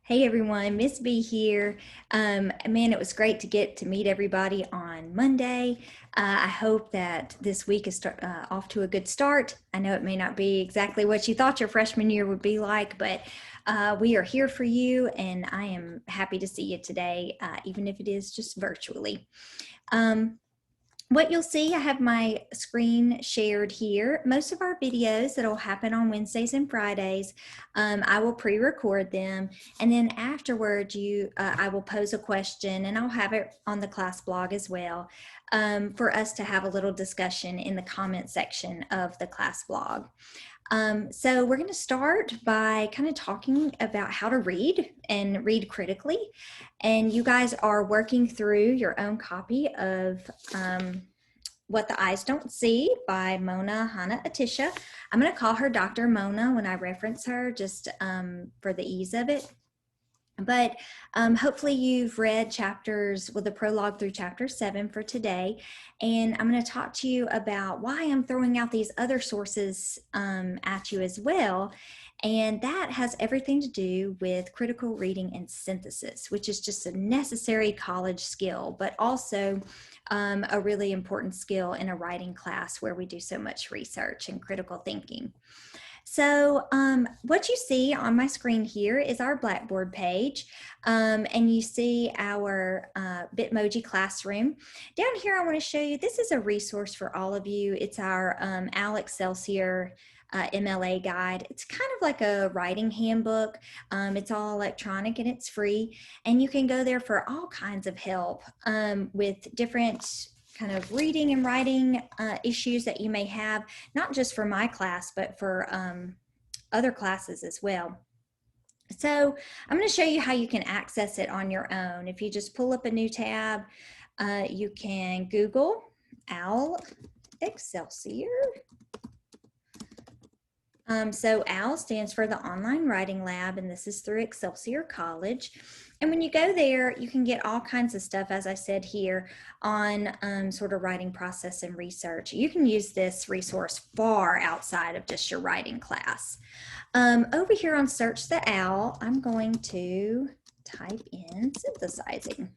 Hey everyone, Miss B here. Man, it was great to get to meet everybody on Monday. I hope that this week is off to a good start. I know it may not be exactly what you thought your freshman year would be like, but we are here for you, and I am happy to see you today, even if it is just virtually. What you'll see, I have my screen shared here. Most of our videos that'll happen on Wednesdays and Fridays, I will pre-record them, and then afterwards I will pose a question, and I'll have it on the class blog as well, for us to have a little discussion in the comment section of the class blog. So we're going to start by kind of talking about how to read and read critically. And you guys are working through your own copy of What the Eyes Don't See by Mona Hanna-Attisha. I'm going to call her Dr. Mona when I reference her, just for the ease of it. But hopefully you've read the prologue through chapter 7 for today. And I'm going to talk to you about why I'm throwing out these other sources at you as well. And that has everything to do with critical reading and synthesis, which is just a necessary college skill, but also a really important skill in a writing class where we do so much research and critical thinking. So what you see on my screen here is our Blackboard page, and you see our Bitmoji classroom. Down here I want to show you, this is a resource for all of you. It's our Excelsior MLA guide. It's kind of like a writing handbook. It's all electronic and it's free, and you can go there for all kinds of help with different kind of reading and writing issues that you may have, not just for my class, but for other classes as well. So I'm going to show you how you can access it on your own. If you just pull up a new tab, you can Google OWL Excelsior. So OWL stands for the Online Writing Lab, and this is through Excelsior College. And when you go there, you can get all kinds of stuff, as I said here, on sort of writing process and research. You can use this resource far outside of just your writing class. Over here on Search the OWL, I'm going to type in synthesizing.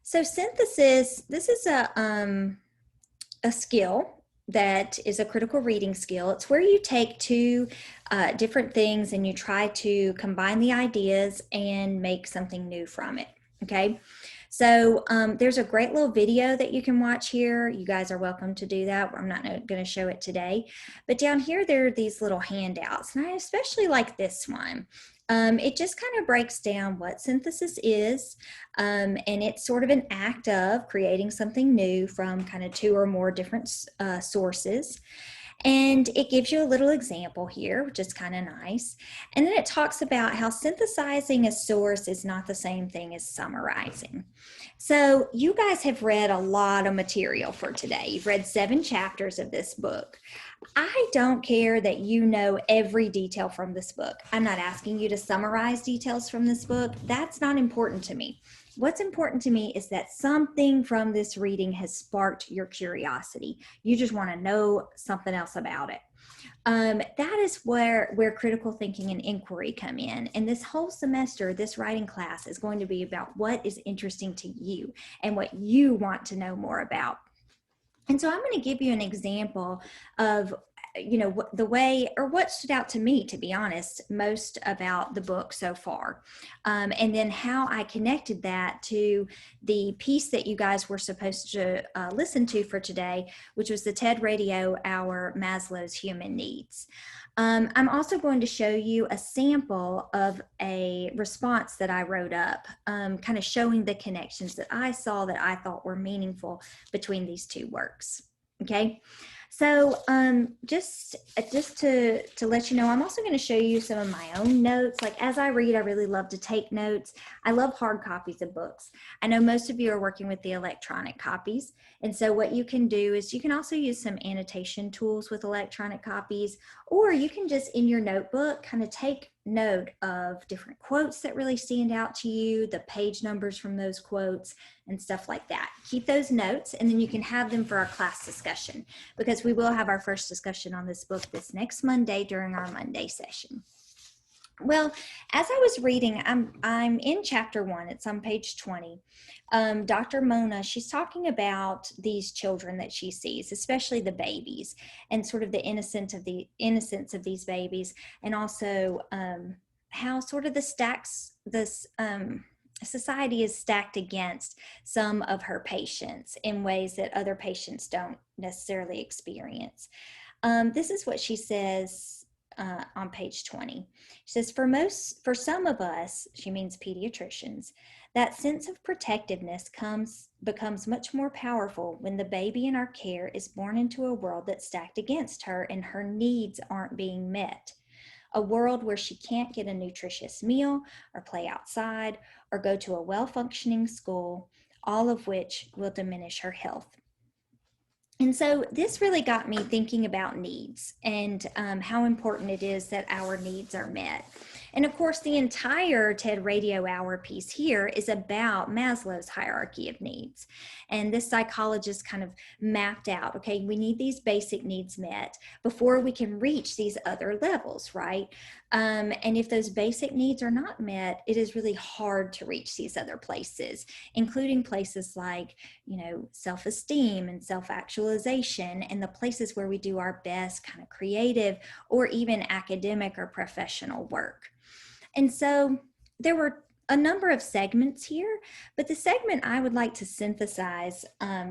So synthesis, this is a skill that is a critical reading skill. It's where you take two different things and you try to combine the ideas and make something new from it, okay? So there's a great little video that you can watch here. You guys are welcome to do that. I'm not going to show it today. But down here, there are these little handouts, and I especially like this one. It just kind of breaks down what synthesis is, and it's sort of an act of creating something new from kind of two or more different sources. And it gives you a little example here, which is kind of nice. And then it talks about how synthesizing a source is not the same thing as summarizing. So you guys have read a lot of material for today. You've read 7 chapters of this book. I don't care that you know every detail from this book. I'm not asking you to summarize details from this book. That's not important to me. What's important to me is that something from this reading has sparked your curiosity. You just want to know something else about it. That is where critical thinking and inquiry come in. And this whole semester, this writing class is going to be about what is interesting to you and what you want to know more about. And so I'm going to give you an example of, the way, or what stood out to me, to be honest, most about the book so far. And then how I connected that to the piece that you guys were supposed to listen to for today, which was the TED Radio Hour, Maslow's Human Needs. I'm also going to show you a sample of a response that I wrote up, kind of showing the connections that I saw that I thought were meaningful between these two works. Okay, so just to let you know, I'm also going to show you some of my own notes. Like as I read, I really love to take notes. I love hard copies of books. I know most of you are working with the electronic copies. And so what you can do is you can also use some annotation tools with electronic copies, or you can just in your notebook kind of take note of different quotes that really stand out to you, the page numbers from those quotes and stuff like that. Keep those notes, and then you can have them for our class discussion, because we will have our first discussion on this book this next Monday during our Monday session. Well, as I was reading, I'm in chapter 1. It's on page 20. Dr. Mona, she's talking about these children that she sees, especially the babies, and sort of the innocence of these babies, and also how sort of this society is stacked against some of her patients in ways that other patients don't necessarily experience. This is what she says on page 20. She says, for some of us, she means pediatricians, that sense of protectiveness becomes much more powerful when the baby in our care is born into a world that's stacked against her and her needs aren't being met. A world where she can't get a nutritious meal or play outside or go to a well-functioning school, all of which will diminish her health. And so this really got me thinking about needs and how important it is that our needs are met. And of course, the entire TED Radio Hour piece here is about Maslow's hierarchy of needs. And this psychologist kind of mapped out, okay, we need these basic needs met before we can reach these other levels, right? And if those basic needs are not met, it is really hard to reach these other places, including places like, self-esteem and self-actualization, and the places where we do our best kind of creative or even academic or professional work. And so there were a number of segments here, but the segment I would like to synthesize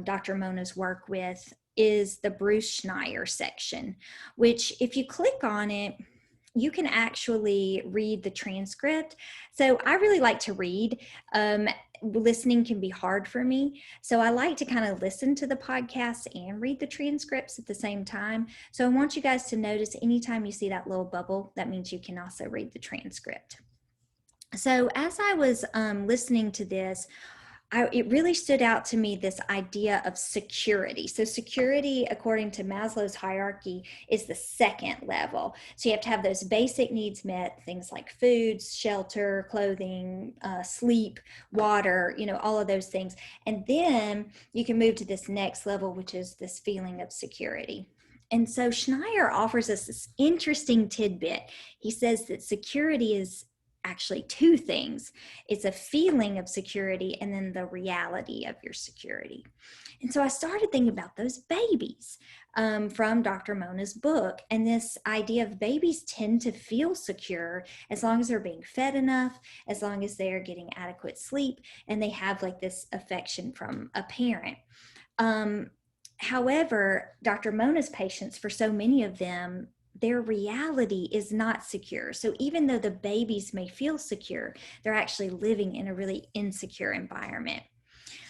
Dr. Mona's work with is the Bruce Schneier section, which if you click on it, you can actually read the transcript. So I really like to read. Listening can be hard for me. So I like to kind of listen to the podcast and read the transcripts at the same time. So I want you guys to notice anytime you see that little bubble, that means you can also read the transcript. So as I was listening to this, it really stood out to me, this idea of security. So security, according to Maslow's hierarchy, is the second level. So you have to have those basic needs met, things like food, shelter, clothing, sleep, water, all of those things. And then you can move to this next level, which is this feeling of security. And so Schneier offers us this interesting tidbit. He says that security is actually two things. It's a feeling of security and then the reality of your security. And so I started thinking about those babies from Dr. Mona's book, and this idea of babies tend to feel secure as long as they're being fed enough, as long as they're getting adequate sleep, and they have like this affection from a parent. However, Dr. Mona's patients, for so many of them, their reality is not secure. So even though the babies may feel secure, they're actually living in a really insecure environment.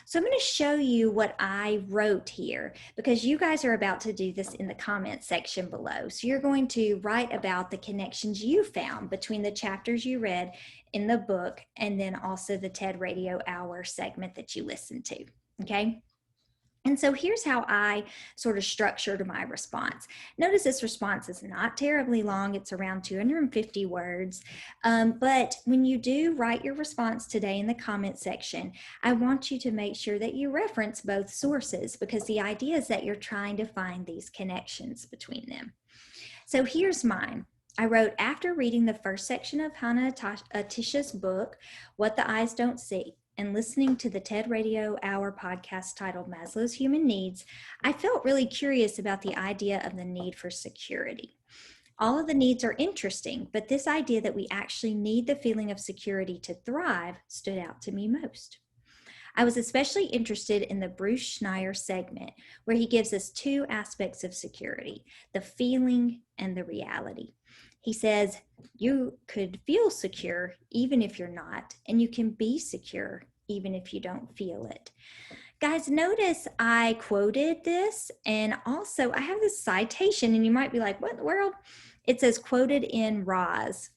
So I'm going to show you what I wrote here, because you guys are about to do this in the comment section below. So you're going to write about the connections you found between the chapters you read in the book and then also the TED Radio Hour segment that you listened to, okay? And so here's how I sort of structured my response. Notice this response is not terribly long. It's around 250 words. But when you do write your response today in the comment section, I want you to make sure that you reference both sources, because the idea is that you're trying to find these connections between them. So here's mine. I wrote, after reading the first section of Hannah Atisha's book, What the Eyes Don't See, and listening to the TED Radio Hour podcast titled Maslow's Human Needs, I felt really curious about the idea of the need for security. All of the needs are interesting, but this idea that we actually need the feeling of security to thrive stood out to me most. I was especially interested in the Bruce Schneier segment, where he gives us two aspects of security, the feeling and the reality. He says, you could feel secure even if you're not, and you can be secure even if you don't feel it. Guys, notice I quoted this, and also I have this citation, and you might be like, what in the world? It says quoted in Roz.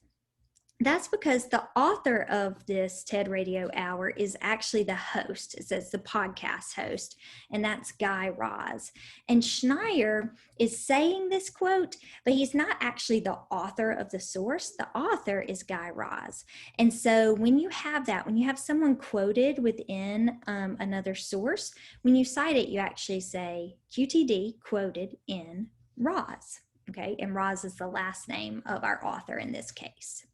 That's because the author of this TED Radio Hour is actually the host. It says the podcast host, and that's Guy Raz. And Schneier is saying this quote, but he's not actually the author of the source. The author is Guy Raz. And so when you have that, when you have someone quoted within another source, when you cite it, you actually say QTD quoted in Raz. Okay, and Raz is the last name of our author in this case.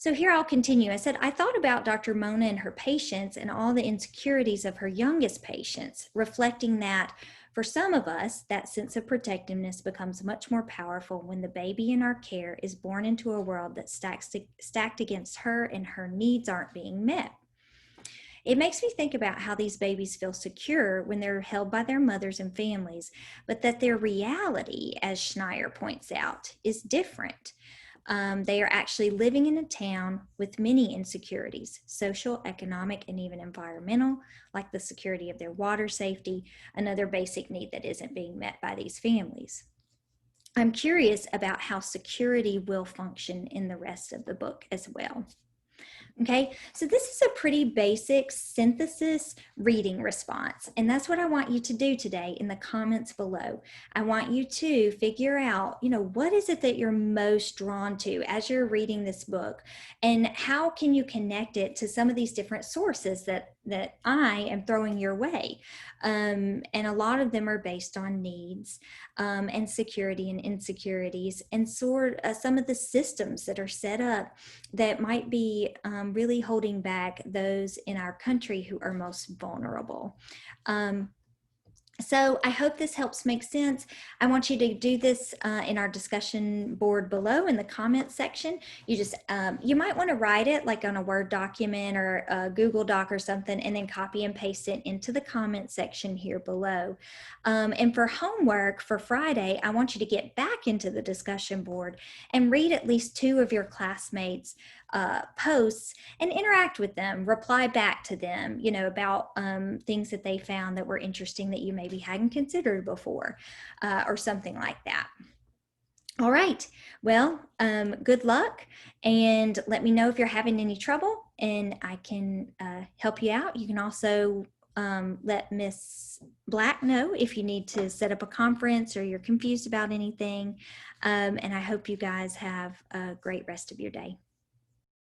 So here I'll continue. I said, I thought about Dr. Mona and her patients and all the insecurities of her youngest patients, reflecting that for some of us, that sense of protectiveness becomes much more powerful when the baby in our care is born into a world that's stacked against her and her needs aren't being met. It makes me think about how these babies feel secure when they're held by their mothers and families, but that their reality, as Schneier points out, is different. They are actually living in a town with many insecurities, social, economic, and even environmental, like the security of their water safety, another basic need that isn't being met by these families. I'm curious about how security will function in the rest of the book as well. Okay, so this is a pretty basic synthesis reading response, and that's what I want you to do today in the comments below. I want you to figure out, what is it that you're most drawn to as you're reading this book, and how can you connect it to some of these different sources that I am throwing your way. And a lot of them are based on needs and security and insecurities, and some of the systems that are set up that might be really holding back those in our country who are most vulnerable. So I hope this helps make sense. I want you to do this in our discussion board below in the comments section. You might want to write it like on a Word document or a Google Doc or something, and then copy and paste it into the comment section here below. And for homework for Friday, I want you to get back into the discussion board and read at least 2 of your classmates' posts and interact with them, reply back to them, about things that they found that were interesting that you maybe hadn't considered before, or something like that. All right, well, good luck, and let me know if you're having any trouble, and I can help you out. You can also let Miss Black know if you need to set up a conference or you're confused about anything, and I hope you guys have a great rest of your day.